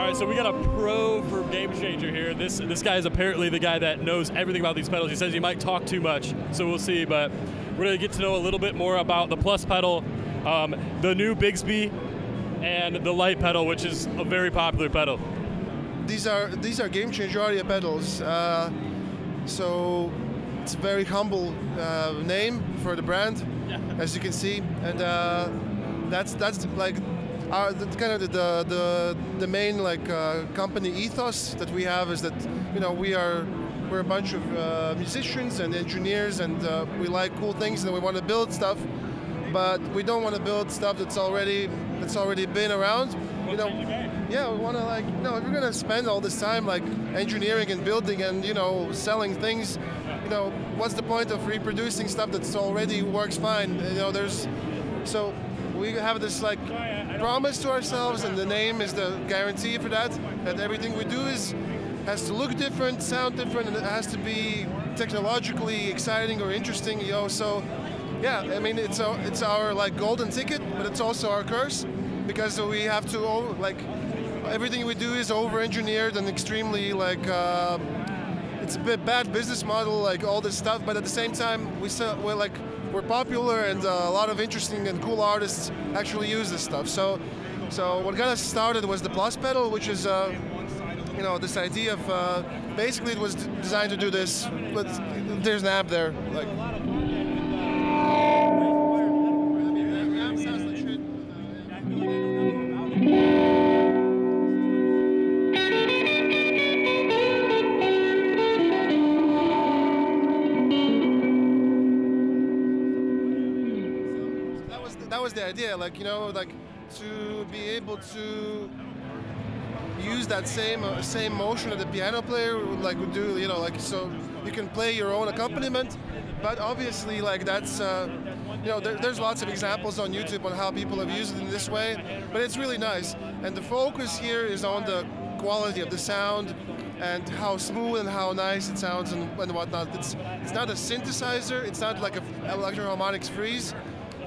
right, so we got a pro for Gamechanger here. This guy is apparently the guy that knows everything about these pedals. He says he might talk too much, so we'll see. But we're gonna get to know a little bit more about the Plus pedal, the new Bigsby, and the Light pedal, which is a very popular pedal. These are Gamechanger audio pedals. So it's a very humble name for the brand, as you can see, and that's like kind of the main like company ethos that we have is that we're a bunch of musicians and engineers, and we like cool things and we want to build stuff, but we don't want to build stuff that's already been around. Yeah, we want to if you're gonna spend all this time like engineering and building and selling things, what's the point of reproducing stuff that's already works fine? So we have this like promise to ourselves, and the name is the guarantee for that. That everything we do has to look different, sound different, and it has to be technologically exciting or interesting. So yeah, I mean it's our like golden ticket, but it's also our curse, because we have to everything we do is over-engineered and extremely like it's a bit bad business model, like all this stuff. But at the same time, we're popular, and a lot of interesting and cool artists actually use this stuff. So what got us started was the Plus pedal, which is this idea of basically it was designed to do this. But there's an amp there, like. That was the idea, to be able to use that same motion that the piano player would do, so you can play your own accompaniment. But obviously, that's there's lots of examples on YouTube on how people have used it in this way, but it's really nice. And the focus here is on the quality of the sound and how smooth and how nice it sounds and whatnot. It's not a synthesizer. It's not like an electro-harmonics freeze.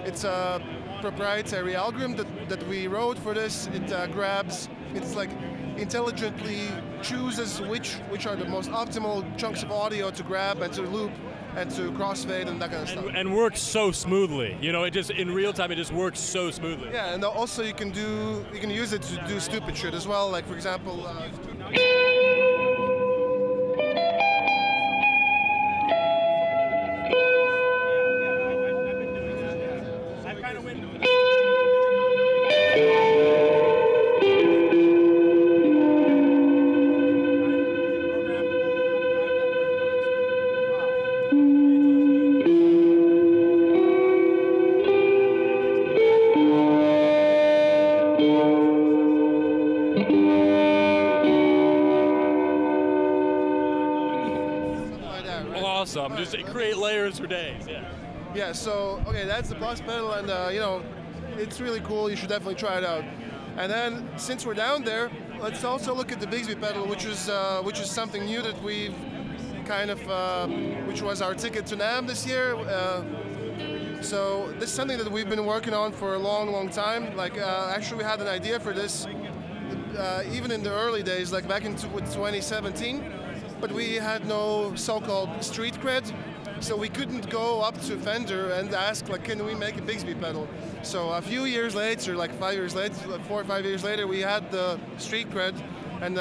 It's a proprietary algorithm that we wrote for this. It's like intelligently chooses which are the most optimal chunks of audio to grab and to loop and to crossfade and that kind of stuff. And works so smoothly. It just in real time it just works so smoothly. Yeah, and also you can use it to do stupid shit as well. Like for example. Awesome, just create layers for days. Yeah. So okay, that's the Plus pedal, and it's really cool. You should definitely try it out. And then since we're down there, let's also look at the Bigsby pedal, which is something new that we've kind of which was our ticket to NAMM this year. So this is something that we've been working on for a long time. Actually, we had an idea for this even in the early days, like back in 2017. But we had no so-called street cred, so we couldn't go up to Fender and ask, can we make a Bigsby pedal? So a few years later, 5 years later, 4 or 5 years later, we had the street cred, and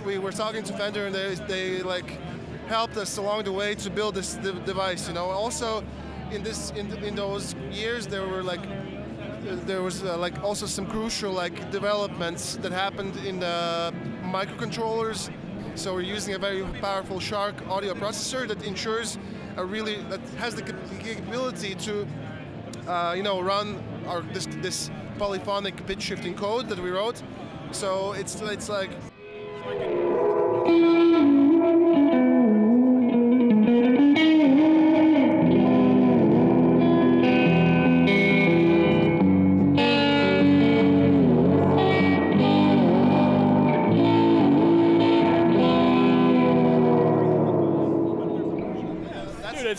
we were talking to Fender, and they helped us along the way to build this device. Also, in those years, there was also some crucial developments that happened in the microcontrollers. So we're using a very powerful Shark audio processor that ensures that has the capability to run this polyphonic pitch shifting code that we wrote. So it's like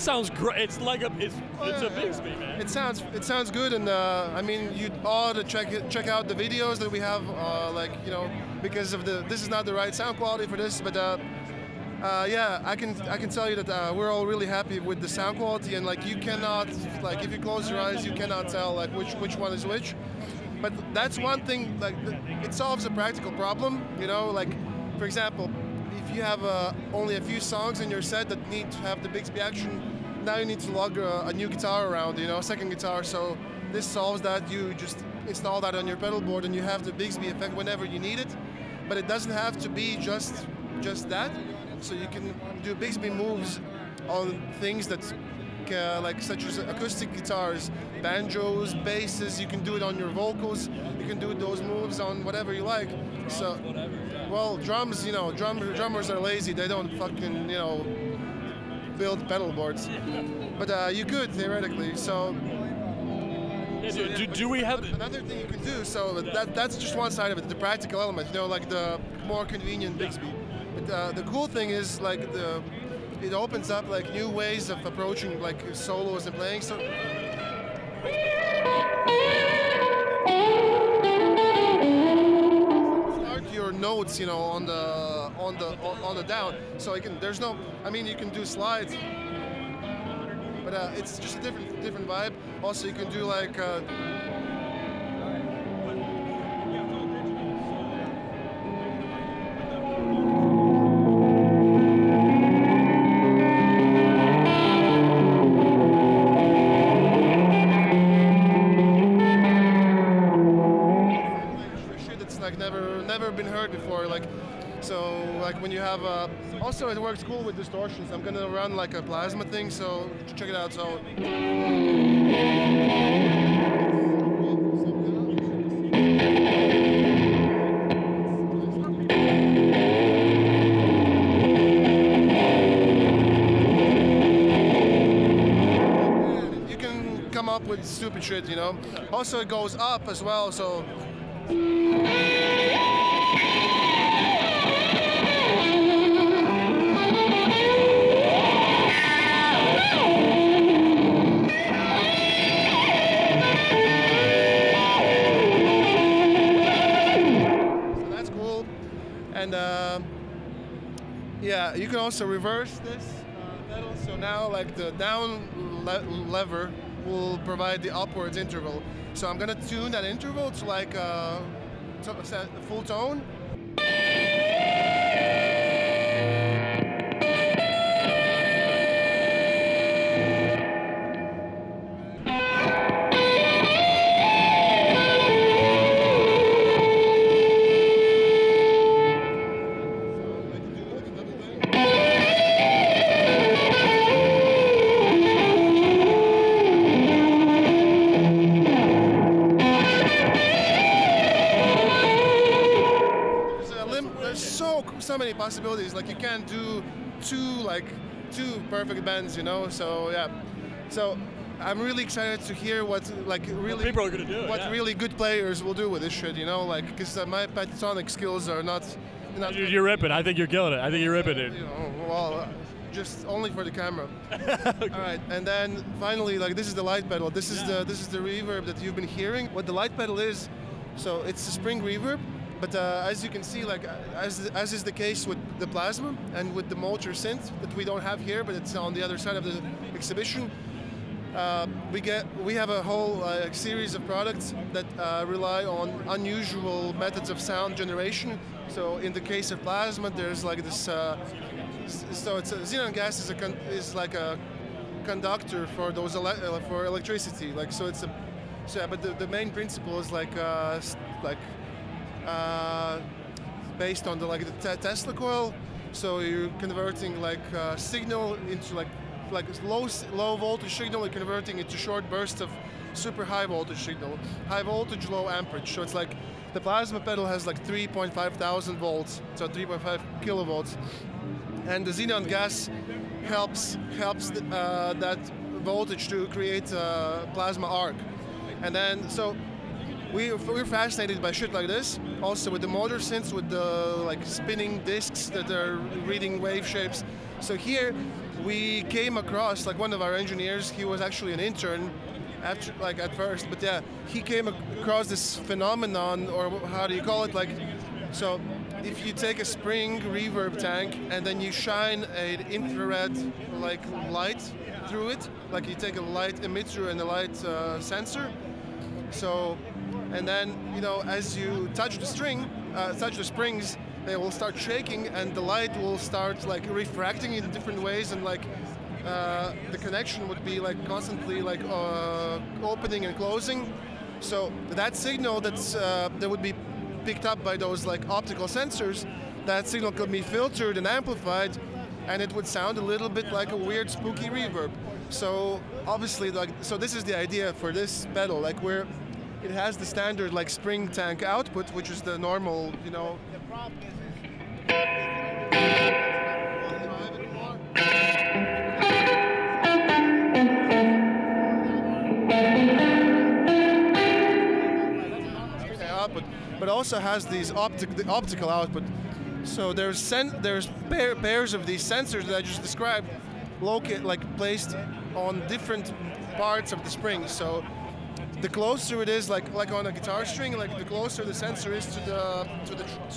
sounds great. It's like it's a Bigsby, man. It sounds good, and I mean, you ought to check out the videos that we have, like, you know, because of this is not the right sound quality for this, but yeah, I can tell you that we're all really happy with the sound quality, and like you cannot, like if you close your eyes, you cannot tell like which one is which. But that's one thing, like it solves a practical problem, you know, like for example, if you have only a few songs in your set that need to have the Bigsby action, now you need to lug a new guitar around, you know, a second guitar. So this solves that. You just install that on your pedal board and you have the Bigsby effect whenever you need it. But it doesn't have to be just that. So you can do Bigsby moves on things that like such as acoustic guitars, banjos, basses. You can do it on your vocals. You can do those moves on whatever you like. So, well, drums, you know, drummers are lazy. They don't fucking, you know, build pedal boards. But you could theoretically. So. Do we have another thing you can do? So that's just one side of it, the practical element. You know, like the more convenient Bigsby. But the cool thing is like it opens up like new ways of approaching like solos and playing. So start your notes, you know, on the down. So you can. There's no. I mean, you can do slides, but it's just a different vibe. Also, you can do like. Never been heard before, like so. Like when you have also it works cool with distortions. I'm gonna run like a plasma thing, so check it out. So you can come up with stupid shit, you know. Also, it goes up as well, so. And yeah, you can also reverse this pedal. So now, like the down lever will provide the upwards interval. So I'm gonna tune that interval to like full tone. So many possibilities. Like you can't do two perfect bends, you know. So yeah. So I'm really excited to hear what people are gonna do. What really good players will do with this shit, you know. Like because my pentatonic skills are not. You're ripping. I think you're killing it. I think you're ripping it. You know, well, just only for the camera. Okay. All right, and then finally, like this is the light pedal. This is the reverb that you've been hearing. What the light pedal is, so it's a spring reverb. But as you can see, like as is the case with the plasma and with the motor synth that we don't have here, but it's on the other side of the exhibition. We have a whole series of products that rely on unusual methods of sound generation. So in the case of plasma, there's like this. So it's xenon gas is like a conductor for those for electricity. Like so it's but the main principle is like based on the Tesla coil, so you're converting like signal into like low voltage signal, you're converting it to short bursts of super high voltage signal, high voltage, low amperage. So it's like the plasma pedal has like 3.5 thousand volts, so 3.5 kilovolts, and the xenon gas helps that voltage to create a plasma arc, and then so. We're fascinated by shit like this. Also with the motor synths, with the like spinning discs that are reading wave shapes. So here we came across, like, one of our engineers, he was actually an intern at first, but yeah, he came across this phenomenon, or how do you call it, like, so if you take a spring reverb tank and then you shine an infrared like light through it, like you take a light emitter and a light sensor, so, and then, you know, as you touch the springs, they will start shaking and the light will start like refracting in different ways, and like the connection would be like constantly like opening and closing. So that signal that would be picked up by those like optical sensors, that signal could be filtered and amplified, and it would sound a little bit like a weird spooky reverb. So obviously, like, so this is the idea for this pedal, like where it has the standard like spring tank output, which is the normal, you know. Output, but also has these optical output. So there's pairs of these sensors that I just described, placed on different parts of the spring. So the closer it is, like on a guitar string, like the closer the sensor is to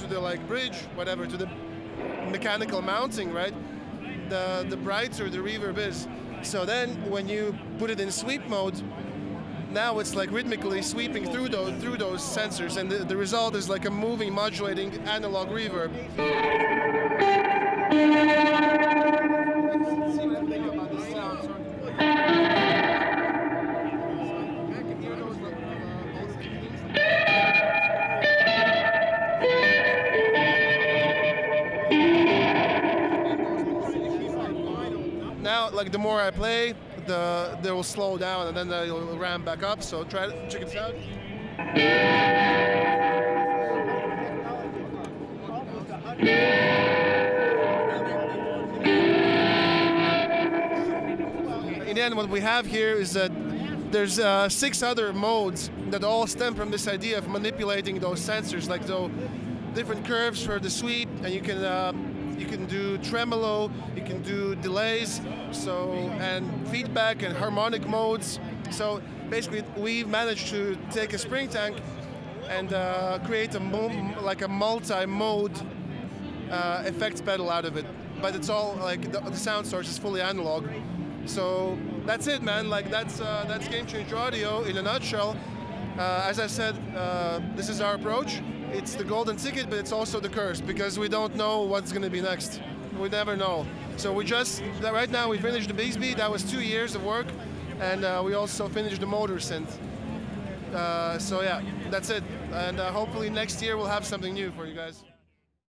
the like bridge, whatever, to the mechanical mounting, right? The brighter the reverb is. So then when you put it in sweep mode, now it's like rhythmically sweeping through those sensors, and the result is like a moving, modulating analog reverb. Now, like the more I play, they will slow down and then they'll ramp back up. So check it out. In the end, what we have here is that there's 6 other modes that all stem from this idea of manipulating those sensors, like the different curves for the sweep, and you can do tremolo, you can do delays, so, and feedback and harmonic modes. So basically, we've managed to take a spring tank and create a multi-mode effects pedal out of it. But it's all like the sound source is fully analog. So that's it, man. Like that's Gamechanger Audio in a nutshell. As I said, this is our approach. It's the golden ticket, but it's also the curse, because we don't know what's going to be next. We never know. So right now we finished the Bigsby. That was 2 years of work, and we also finished the motor synth. So yeah, that's it. And hopefully next year we'll have something new for you guys.